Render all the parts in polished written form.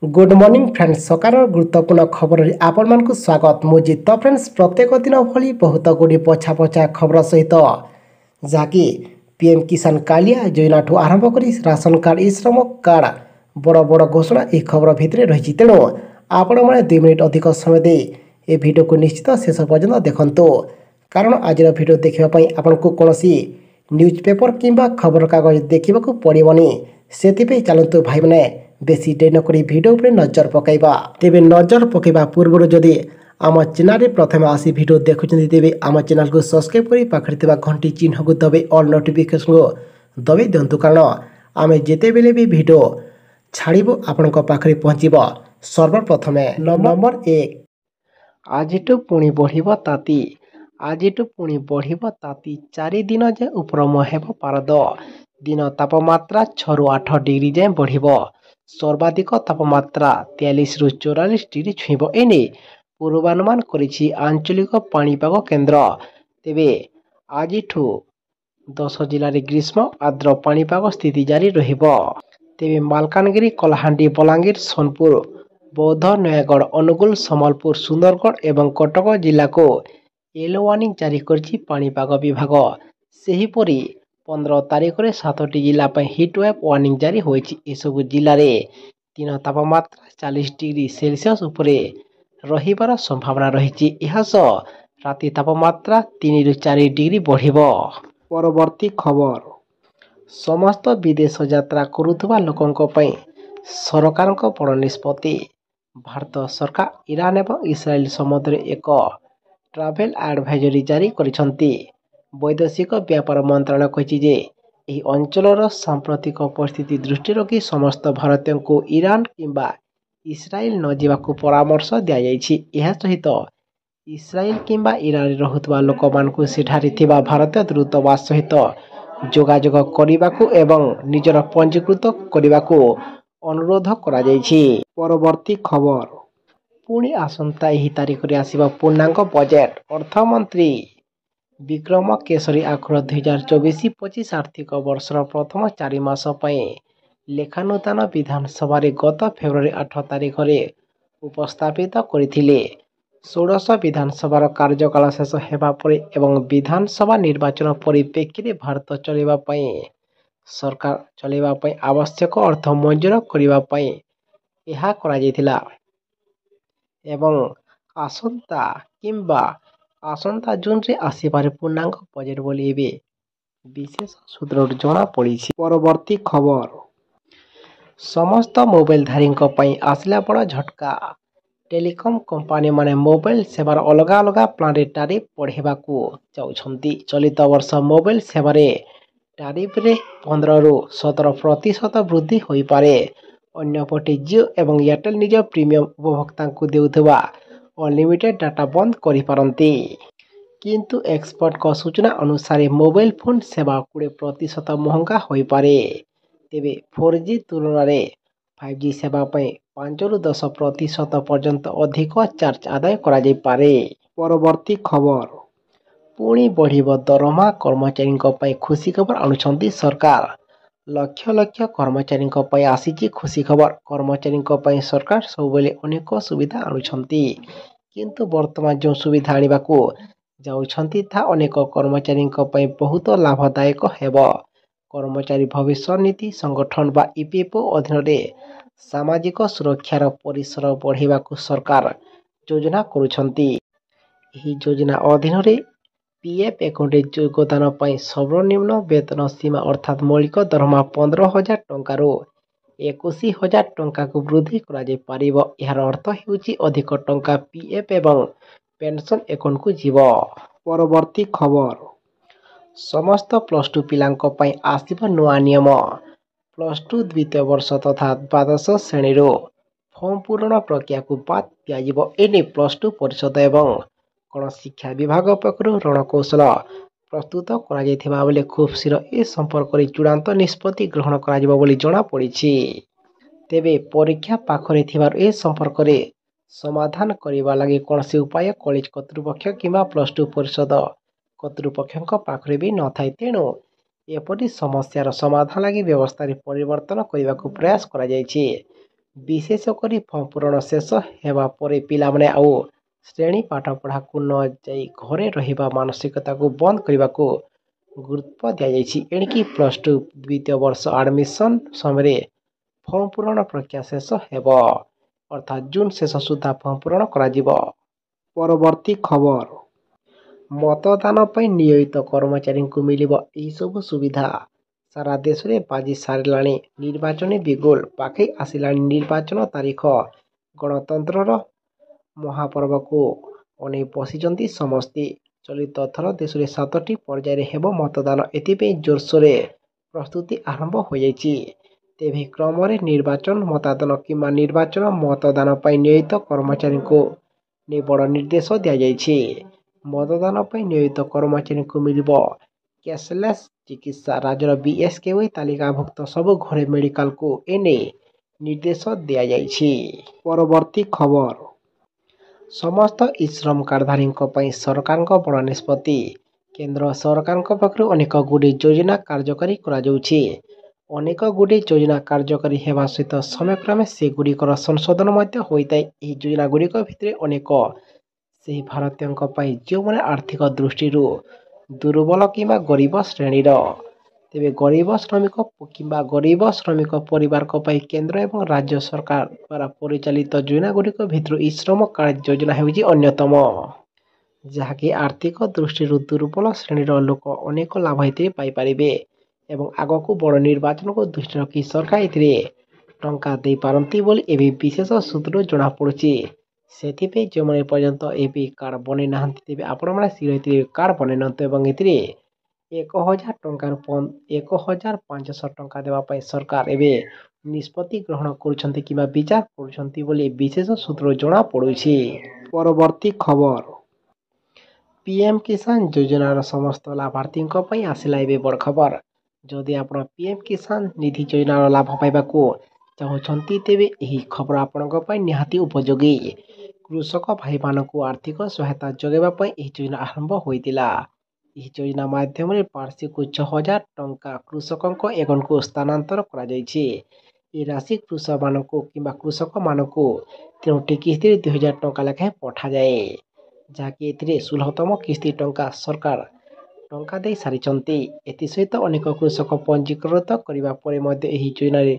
Good morning friends सकार गुरुत्वपूर्ण खबर आपण मानक स्वागत मुझे तो फ्रेंड्स प्रत्येक दिन भली बहुत गुड़ी पछा पछा खबर सहित जहाँकि पीएम किसान कालिया योजना ठू आरंभ कर राशन कार्ड ई श्रम कार्ड बड़ बड़ घोषणा यह खबर भितर रही तेणु आपण मैंने 2 मिनिट अधिक समय दे ए वीडियो को निश्चित शेष पर्यंत देखंतु कारण आज वीडियो देखापी आपन को कौन न्यूज पेपर किंबा खबर कागज देखा पड़ोनी से चलतु भाई मैंने बेसी डेरी नक भिडियो उपर नजर पकईबा तेरे नजर पकईबा पूर्व जदि आम चैनल प्रथम आसी भिडियो देखुं तेज आम चैनल को सब्सक्राइब कर पाखे घंटी चिन्ह को दबे ऑल नोटिफिकेशन को दबे दिंतु कारण आम जिते बेले भी भिडियो छाड़ू आपण पाखे पहुँचब सर्वप्रथमे नंबर 1 आज पुणी बढ़ ताती आज पुणी बढ़ ताती 4 दिन जाए उपरम हेब पारद दिन तापमात्रा 6 ରୁ 8 डिग्री जाए बढ़ सर्वाधिक तापमात्रा 43 ରୁ 44 डिग्री छुईब एने पूर्वानुमान करिछि आंचलिक पाणीपाग केन्द्र तेबे आज 10 जिले में ग्रीष्म आर्द्र पाणीपाग स्थिति जारी रहिब तेबे मालकानगिरी कलाहांडी बलांगीर सोनपुर बौद्ध नयागढ़ अनुगुल सम्बलपुर सुंदरगढ़ एवं कटक जिला को येलो वार्निंग जारी करिछि पाणीपाग विभाग सेहीपरि 15 तारिख में 7टी जिला हिट वेव वार्निंग जारी होइछि एसबु जिले में दिन तापमात्रा 40 डिग्री सेल्सियस उपरे रहिबार संभावना रही राति तापमात्रा 3 ରୁ 4 डिग्री बढ़िबो। परवर्ती खबर समस्त विदेश यात्रा करुवा लोकों पई सरकार बड़ निष्पत्ति भारत सरकार ईरान एवं इस्राएल सम्बन्ध एक ट्रावेल एडवाइजरी जारी करिसंती वैदेशिक व्यापार मंत्रालय कही जे यह अंचलर सांप्रतिक परिस्थिति दृष्टि रखी समस्त भारतीयों को ईरान किंबा इस्राएल न जावाक परामर्श दिया सहित इस्राएल किंबा ईरान रहुवा लोक मानकु सेठारे थिबा भारतीय दूतावास सहित जोगाजोग करने एवं निजर पंजीकृत करने को अनुरोध करा जायछि। परवर्ती खबर पुणी आसंता एही तारिख रे आसीबा पूर्णांग बजेट अर्थमंत्री विक्रम केसरी आखर 2024-25 आर्थिक वर्षर प्रथम 4 मास लेखानुदान विधानसभा गत फेब्रुआरी 8 तारिख में उपस्थापित करथिले। 16 विधानसभा कार्यकाल शेष हेबा परे एवं विधानसभा निर्वाचन परिप्रेक्षी भारत चलैबा सरकार चलैबा आवश्यक अर्थ मंजूर करने यह करा जायतिला एवं आसंता किंबा आसंता जून रे आसीबार पूर्णांग बजेट बोली विशेष सूत्र जना पड़ी। परवर्ती खबर समस्त मोबाइल धारी आसला बड़ झटका टेलीकॉम कंपनी माने मोबाइल सेवार अलग अलग प्लान टारिफ बढ़ेबा चाहते चलित वर्ष मोबाइल सेवार टारिफ रे 15 ରୁ 17% वृद्धि हो पारे। अन्यपटे जियो एवं एयरटेल निज प्रीमियम उपभोक्ता को देउथबा अनलिमिटेड डाटा बंद करिपारंती किंतु एक्सपर्ट को सूचना अनुसार मोबाइल फोन सेवा 20% महंगा हो पारे तेबे 4G तुलन में 5G सेवा 5 ରୁ 10% पर्यंत अधिक चार्ज आदाय करा जाय पारे। परवर्ती खबर पुणी बढ़िब दरमा कर्मचारी खुशी खबर आणुछंती सरकार लक्ष लक्ष कर्मचारी आसीची खुशी खबर कर्मचारी सरकार सबुबले अनेक सुविधा आणुछंती किंतु वर्तमान जो सुविधा आनिबा को जाउछंती था अनेक कर्मचारी बहुत लाभदायक हेब। कर्मचारी भविष्य नीति संगठन बा ईपीएफओ अधीन रे सामाजिक सुरक्षार परिसर बढ़ावा को सरकार योजना करुछंती। एही योजना अधीन रे पीएफ अकाउंट योगदान सर्वनिम्न वेतन सीमा अर्थात मौलिक दरमा 15,000 टंका रू 21,000 टंका को वृद्धि करा जाय पारिबो। यार अर्थ हेउची अधिक टंका पीएफ एवं पेंशन अकाउंट को जीव। परवर्ती खबर समस्त +2 पिलांको पई आसिबा नुआ नियम +2 द्वितीय वर्ष तथा द्वादश श्रेणी फॉर्म पूरण प्रक्रिया को बाद दिया एने +2 परिषद एवं गण शिक्षा विभाग पक्षर रणकौशल प्रस्तुत कर खूब शीघ्र ए संपर्क में चूड़ांत निष्पत्ति ग्रहण कर जना पड़ी। तेबे परीक्षा पाखरे थिबार ए संपर्क में समाधान करने लगी कौन से उपाय कॉलेज कर्तृपक्ष किंबा +2 परिषद कर्तृपक्ष पाखरे भी न थाए तेणु एपरी समस्यार समाधान लगी व्यवस्था परिवर्तन करने को प्रयास करा जायछि। ବିଶେଷ କରି ଫର୍ମ ପୂରଣ ଶେଷ ହେବା ପରେ ପିଲାମାନେ ଆଉ ଶ୍ରେଣୀ ପାଠପଢ଼ାକୁ ନ ଯାଇ ଘରେ ରହିବା ମାନସିକତାକୁ ବନ୍ଦ କରିବାକୁ ଗୁରୁତ୍ୱ ଦିଆଯାଇଛି। ଏଣିକି +2 ଦ୍ୱିତୀୟ ବର୍ଷ ଆଡମିସନ୍ ସମୟରେ ଫର୍ମ ପୂରଣ ପ୍ରକ୍ରିୟା ଶେଷ ହେବ, ଅର୍ଥାତ୍ ଜୁନ୍ ଶେଷ ସୁଦ୍ଧା ଫର୍ମ ପୂରଣ କରାଯିବ। ପରବର୍ତ୍ତୀ ଖବର, ମତଦାନ ପାଇଁ ନିୟୋଜିତ କର୍ମଚାରୀଙ୍କୁ ମିଳିବ ଏହିସବୁ ସୁବିଧା। ସାରା ଦେଶରେ ବାଜି ସାରିଲାଣି ନିର୍ବାଚନୀ ବିଗୁଲ, ପାଖେଇ ଆସିଲାଣି ନିର୍ବାଚନ ତାରିଖ। ଗଣତନ୍ତ୍ରର ମହାପର୍ବକୁ ଅନେଇ ବସିଛନ୍ତି ସମସ୍ତେ। ଚଳିତ ଥର ଦେଶରେ 7ଟି ପର୍ଯ୍ୟାୟରେ ହେବ ମତଦାନ। ଏଥିପାଇଁ ଜୋରସୋରରେ ପ୍ରସ୍ତୁତି ଆରମ୍ଭ ହୋଇଯାଇଛି। ତେବେ କ୍ରମରେ ନିର୍ବାଚନ ମତଦାନ କିମ୍ବା ନିର୍ବାଚନ ମତଦାନ ପାଇଁ ନିୟୋଜିତ କର୍ମଚାରୀଙ୍କୁ ନେଇ ବଡ଼ ନିର୍ଦ୍ଦେଶ ଦିଆଯାଇଛି। ମତଦାନ ପାଇଁ ନିୟୋଜିତ କର୍ମଚାରୀଙ୍କୁ ମିଳିବ କ୍ୟାସଲେସ୍ ଚିକିତ୍ସା। ରାଜ୍ୟର BSKY ତାଲିକାଭୁକ୍ତ ସବୁ ଘରୋଇ ମେଡିକାଲକୁ ଏନେଇ ନିର୍ଦ୍ଦେଶ ଦିଆଯାଇଛି। ପରବର୍ତ୍ତୀ ଖବର, ସମସ୍ତ ଇ-ଶ୍ରମ କାର୍ଡଧାରୀଙ୍କ ପାଇଁ ସରକାରଙ୍କ ବଡ଼ ନିଷ୍ପତ୍ତି। କେନ୍ଦ୍ର ସରକାରଙ୍କ ପକ୍ଷରୁ ଅନେକ ଗୁଡ଼ିଏ ଯୋଜନା କାର୍ଯ୍ୟକାରୀ କରାଯାଉଛି। ଅନେକ ଗୁଡ଼ିଏ ଯୋଜନା କାର୍ଯ୍ୟକାରୀ ହେବା ସହିତ ସମୟକ୍ରମେ ସେଗୁଡ଼ିକର ସଂଶୋଧନ ମଧ୍ୟ ହୋଇଥାଏ। ଏହି ଯୋଜନାଗୁଡ଼ିକ ଭିତରେ ଅନେକ ସେହି ଭାରତୀୟଙ୍କ ପାଇଁ ଯେଉଁମାନେ ଆର୍ଥିକ ଦୃଷ୍ଟିରୁ ଦୁର୍ବଳ କିମ୍ବା ଗରିବ ଶ୍ରେଣୀର। ତେବେ ଗରିବ ଶ୍ରମିକ କିମ୍ବା ଗରିବ ଶ୍ରମିକ ପରିବାରଙ୍କ ପାଇଁ କେନ୍ଦ୍ର ଏବଂ ରାଜ୍ୟ ସରକାର ଦ୍ୱାରା ପରିଚାଳିତ ଯୋଜନାଗୁଡ଼ିକ ଭିତରୁ ଇ-ଶ୍ରମ କାର୍ଡ ଯୋଜନା ହେଉଛି ଅନ୍ୟତମ, ଯାହାକି ଆର୍ଥିକ ଦୃଷ୍ଟିରୁ ଦୁର୍ବଳ ଶ୍ରେଣୀର ଲୋକ ଅନେକ ଲାଭ ଏଥିରେ ପାଇପାରିବେ ଏବଂ ଆଗକୁ ବଡ଼ ନିର୍ବାଚନକୁ ଦୃଷ୍ଟିରେ ରଖି ସରକାର ଏଥିରେ ଟଙ୍କା ଦେଇପାରନ୍ତି ବୋଲି ଏବେ ବିଶେଷ ସୂତ୍ରରୁ ଜଣାପଡ଼ୁଛି। ସେଥିପାଇଁ ଯେଉଁମାନେ ଏପର୍ଯ୍ୟନ୍ତ ଏବେ କାର୍ଡ ବନେଇ ନାହାନ୍ତି, ତେବେ ଆପଣମାନେ ଶୀଘ୍ର ଏଥିରେ କାର୍ଡ ବନେଇ ନିଅନ୍ତୁ ଏବଂ ଏଥିରେ 1,000 ଟଙ୍କାରୁ 1,500 ଟଙ୍କା ଦେବା ପାଇଁ ସରକାର ଏବେ ନିଷ୍ପତ୍ତି ଗ୍ରହଣ କରୁଛନ୍ତି କିମ୍ବା ବିଚାର କରୁଛନ୍ତି ବୋଲି ବିଶେଷ ସୂତ୍ରରୁ ଜଣାପଡ଼ୁଛି। ପରବର୍ତ୍ତୀ ଖବର, PM କିଷାନ ଯୋଜନାର ସମସ୍ତ ଲାଭାର୍ଥୀଙ୍କ ପାଇଁ ଆସିଲା ଏବେ ବଡ଼ ଖବର। ଯଦି ଆପଣ PM କିଷାନ ନିଧି ଯୋଜନାର ଲାଭ ପାଇବାକୁ ଚାହୁଁଛନ୍ତି, ତେବେ ଏହି ଖବର ଆପଣଙ୍କ ପାଇଁ ନିହାତି ଉପଯୋଗୀ। କୃଷକ ଭାଇମାନଙ୍କୁ ଆର୍ଥିକ ସହାୟତା ଯୋଗାଇବା ପାଇଁ ଏହି ଯୋଜନା ଆରମ୍ଭ ହୋଇଥିଲା। ଏହି ଯୋଜନା ମାଧ୍ୟମରେ ବାର୍ଷିକ 6,000 ଟଙ୍କା କୃଷକଙ୍କ ଆକାଉଣ୍ଟକୁ ସ୍ଥାନାନ୍ତର କରାଯାଇଛି। ଏହି ରାଶି କୃଷକମାନଙ୍କୁ 3ଟି କିସ୍ତିରେ 2,000 ଟଙ୍କା ଲେଖାଏଁ ପଠାଯାଏ, ଯାହାକି ଏଥିରେ 16ତମ କିସ୍ତି ଟଙ୍କା ସରକାର ଟଙ୍କା ଦେଇ ସାରିଛନ୍ତି। ଏଥିସହିତ ଅନେକ କୃଷକ ପଞ୍ଜୀକୃତ କରିବା ପରେ ମଧ୍ୟ ଏହି ଯୋଜନାରେ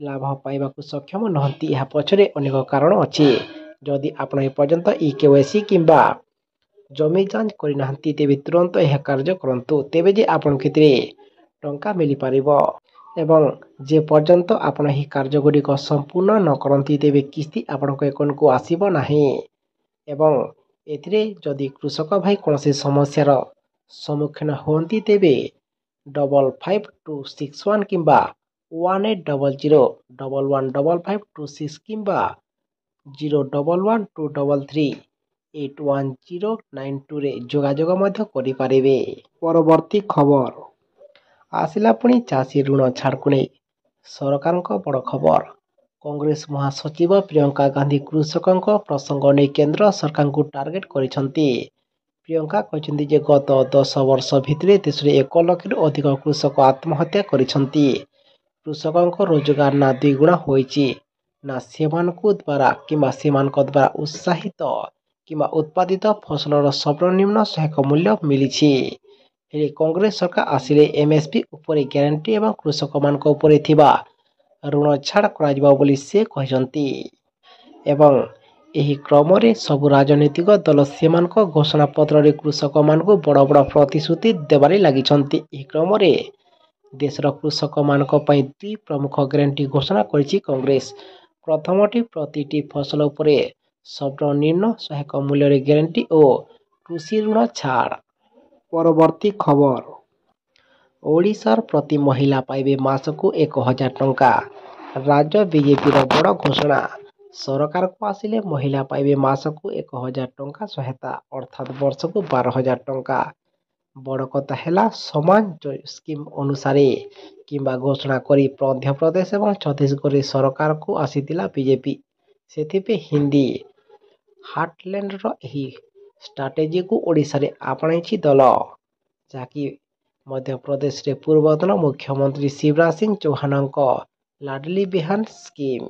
ଲାଭ ପାଇବାକୁ ସକ୍ଷମ ନୁହନ୍ତି। ଏହା ପଛରେ ଅନେକ କାରଣ ଅଛି। ଯଦି ଆପଣ ଏପର୍ଯ୍ୟନ୍ତ eKYC କିମ୍ବା ଜମି ଯାଞ୍ଚ କରିନାହାନ୍ତି, ତେବେ ତୁରନ୍ତ ଏହା କାର୍ଯ୍ୟ କରନ୍ତୁ, ତେବେ ଯେ ଆପଣଙ୍କୁ ଏଥିରେ ଟଙ୍କା ମିଳିପାରିବ। ଏବଂ ଯେ ପର୍ଯ୍ୟନ୍ତ ଆପଣ ଏହି କାର୍ଯ୍ୟଗୁଡ଼ିକ ସମ୍ପୂର୍ଣ୍ଣ ନ କରନ୍ତି, ତେବେ କିସ୍ତି ଆପଣଙ୍କ ଆକାଉଣ୍ଟକୁ ଆସିବ ନାହିଁ। ଏବଂ ଏଥିରେ ଯଦି କୃଷକ ଭାଇ କୌଣସି ସମସ୍ୟାର ସମ୍ମୁଖୀନ ହୁଅନ୍ତି, ତେବେ 555261 କିମ୍ବା 1800115526 କିମ୍ବା 011233810992ରେ ଯୋଗାଯୋଗ ମଧ୍ୟ କରିପାରିବେ। ପରବର୍ତ୍ତୀ ଖବର, ଆସିଲା ପୁଣି ଚାଷୀ ଋଣ ଛାଡ଼କୁ ନେଇ ସରକାରଙ୍କ ବଡ଼ ଖବର। କଂଗ୍ରେସ ମହାସଚିବ ପ୍ରିୟଙ୍କା ଗାନ୍ଧୀ କୃଷକଙ୍କ ପ୍ରସଙ୍ଗ ନେଇ କେନ୍ଦ୍ର ସରକାରଙ୍କୁ ଟାର୍ଗେଟ କରିଛନ୍ତି। ପ୍ରିୟଙ୍କା କହିଛନ୍ତି ଯେ ଗତ 10 ବର୍ଷ ଭିତରେ ଦେଶରେ 1 ଲକ୍ଷରୁ ଅଧିକ କୃଷକ ଆତ୍ମହତ୍ୟା କରିଛନ୍ତି। କୃଷକଙ୍କ ରୋଜଗାର ନା ଦ୍ୱିଗୁଣ ହୋଇଛି, ନା ସେମାନଙ୍କ ଦ୍ୱାରା ଉତ୍ସାହିତ କିମ୍ବା ଉତ୍ପାଦିତ ଫସଲର ସର୍ବନିମ୍ନ ସହାୟକ ମୂଲ୍ୟ ମିଳିଛି। ହେଲେ କଂଗ୍ରେସ ସରକାର ଆସିଲେ MSP ଉପରେ ଗ୍ୟାରେଣ୍ଟି ଏବଂ କୃଷକମାନଙ୍କ ଉପରେ ଥିବା ଋଣ ଛାଡ଼ କରାଯିବ ବୋଲି ସେ କହିଛନ୍ତି। ଏବଂ ଏହି କ୍ରମରେ ସବୁ ରାଜନୈତିକ ଦଳ ସେମାନଙ୍କ ଘୋଷଣାପତ୍ରରେ କୃଷକମାନଙ୍କୁ ବଡ଼ ବଡ଼ ପ୍ରତିଶ୍ରୁତି ଦେବାରେ ଲାଗିଛନ୍ତି। ଏହି କ୍ରମରେ ଦେଶର କୃଷକମାନଙ୍କ ପାଇଁ 2 ପ୍ରମୁଖ ଗ୍ୟାରେଣ୍ଟି ଘୋଷଣା କରିଛି କଂଗ୍ରେସ। ପ୍ରଥମଟି ପ୍ରତିଟି ଫସଲ ଉପରେ ସର୍ବନିମ୍ନ ସହାୟକ ମୂଲ୍ୟରେ ଗ୍ୟାରେଣ୍ଟି ଓ କୃଷି ଋଣ ଛାଡ଼। ପରବର୍ତ୍ତୀ ଖବର, ଓଡ଼ିଶାର ପ୍ରତି ମହିଳା ପାଇବେ ମାସକୁ 1,000 ଟଙ୍କା। ରାଜ୍ୟ ବିଜେପିର ବଡ଼ ଘୋଷଣା। ସରକାରକୁ ଆସିଲେ ମହିଳା ପାଇବେ ମାସକୁ 1,000 ଟଙ୍କା ସହାୟତା, ଅର୍ଥାତ୍ ବର୍ଷକୁ 12,000 ଟଙ୍କା। ବଡ଼ କଥା ହେଲା, ସମାନ ସ୍କିମ୍ ଅନୁସାରେ କିମ୍ବା ଘୋଷଣା କରି ମଧ୍ୟପ୍ରଦେଶ ଏବଂ ଛତିଶଗଡ଼ରେ ସରକାରକୁ ଆସିଥିଲା ବିଜେପି। ସେଥିପାଇଁ ହିନ୍ଦୀ ହାର୍ଟଲ୍ୟାଣ୍ଡର ଏହି ଷ୍ଟ୍ରାଟେଜିକୁ ଓଡ଼ିଶାରେ ଆପଣାଇଛି ଦଳ, ଯାହାକି ମଧ୍ୟପ୍ରଦେଶରେ ପୂର୍ବତନ ମୁଖ୍ୟମନ୍ତ୍ରୀ ଶିବରାଜ ସିଂ ଚୌହାନଙ୍କ ଲାଡଲି ବେହନ ସ୍କିମ୍।